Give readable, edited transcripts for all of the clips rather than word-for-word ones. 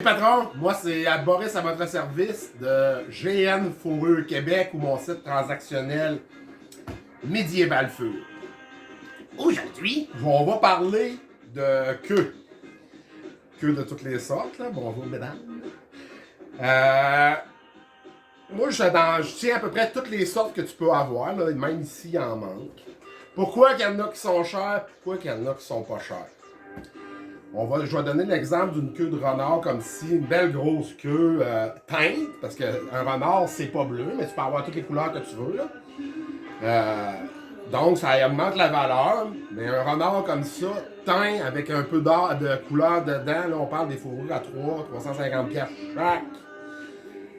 Patron, moi c'est Boris à votre service de GN Fourrure Québec ou mon site transactionnel Médiéval Fur. Aujourd'hui, on va parler de queue. Queue de toutes les sortes, là. Bonjour mesdames. Moi je tiens à peu près toutes les sortes que tu peux avoir, là, même ici il en manque. Pourquoi qu'il y en a qui sont chers, pourquoi qu'il y en a qui sont pas chers. Je vais donner l'exemple d'une queue de renard comme si, une belle grosse queue teinte, parce qu'un renard c'est pas bleu, mais tu peux avoir toutes les couleurs que tu veux. Là. Donc ça augmente la valeur, mais un renard comme ça, teint avec un peu d'or de couleur dedans, là on parle des fourrures à 350$ chaque.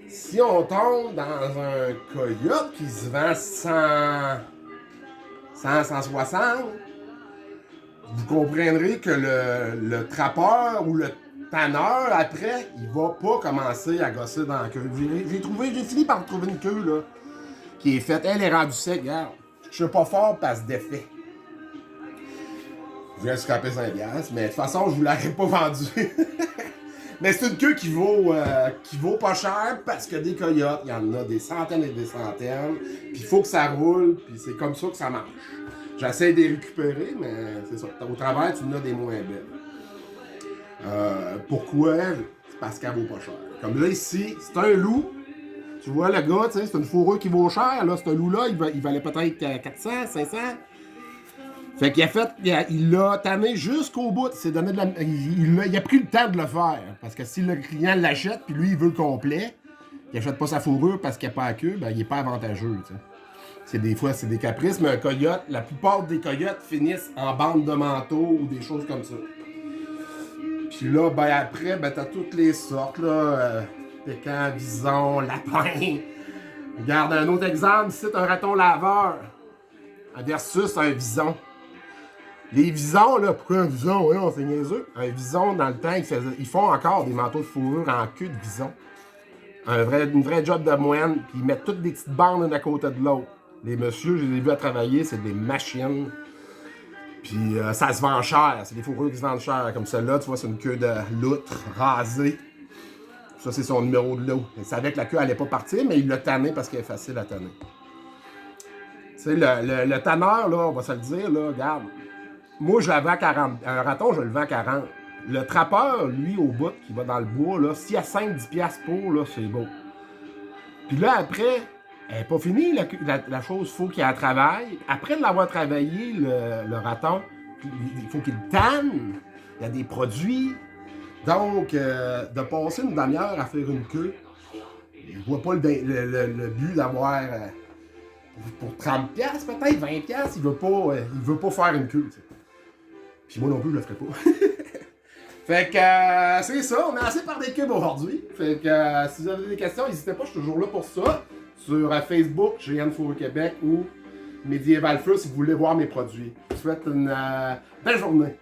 Si on tombe dans un coyote qui se vend 160, vous comprendrez que le trappeur ou le tanneur, après, il va pas commencer à gosser dans la queue. J'ai fini par trouver une queue, là, qui est faite. Elle est rendue sec, regarde. Je suis pas fort parce défait. Je viens de scraper 5$, mais de toute façon, je vous l'aurais pas vendue. Mais c'est une queue qui vaut pas cher parce que des coyotes, il y en a des centaines et des centaines. Puis il faut que ça roule, puis c'est comme ça que ça marche. J'essaie de les récupérer, mais c'est ça. Au travers, tu en as des moins belles. Pourquoi? C'est parce qu'elle vaut pas cher. Comme là, ici, c'est un loup. Tu vois, le gars, c'est une fourrure qui vaut cher. Là, ce loup-là, il valait peut-être 400, 500. Fait qu'il il l'a tanné jusqu'au bout. Il a pris le temps de le faire. Parce que si le client l'achète, puis lui, il veut le complet, il achète pas sa fourrure parce qu'il n'y a pas à queue, ben, il est pas avantageux, t'sais. Des fois, c'est des caprices, mais un coyote, la plupart des coyotes finissent en bande de manteau ou des choses comme ça. Puis là, ben après, ben t'as toutes les sortes, là. Pécan, vison, lapin. Regarde un autre exemple, c'est un raton laveur versus un vison. Les visons, là, pourquoi un vison? Ouais, c'est niaiseux. Un vison, dans le temps, ils font encore des manteaux de fourrure en queue de vison. Une vraie job de moine, puis ils mettent toutes des petites bandes l'une à côté de l'autre. Les messieurs, je les ai vus à travailler, c'est des machines. Puis ça se vend cher, c'est des fourrures qui se vendent cher. Comme celle-là, tu vois, c'est une queue de loutre rasée. Ça, c'est son numéro de lot. Il savait que la queue allait pas partir, mais il l'a tanné parce qu'elle est facile à tanner. Tu sais, le tanneur, là, on va se le dire, là, regarde. Moi, je la vends à 40. Un raton, je le vends à 40. Le trappeur, lui, au bout, qui va dans le bois, là, s'il y a 5-10$ pour, là, c'est beau. Puis là, après, elle n'est pas finie, la chose, il faut qu'il la travaille. Après l'avoir travaillé, le raton, il faut qu'il tanne. Il y a des produits. Donc, de passer une demi-heure à faire une queue, je vois pas le but d'avoir, pour 30$, peut-être 20$, il veut pas faire une queue. T'sais. Puis moi non plus, je le ferai pas. Fait que c'est ça, on a assez parlé de cubes aujourd'hui. Fait que si vous avez des questions, n'hésitez pas, je suis toujours là pour ça. Sur Facebook, GN Fourrure Québec ou Médiéval Fur si vous voulez voir mes produits. Je vous souhaite une belle journée.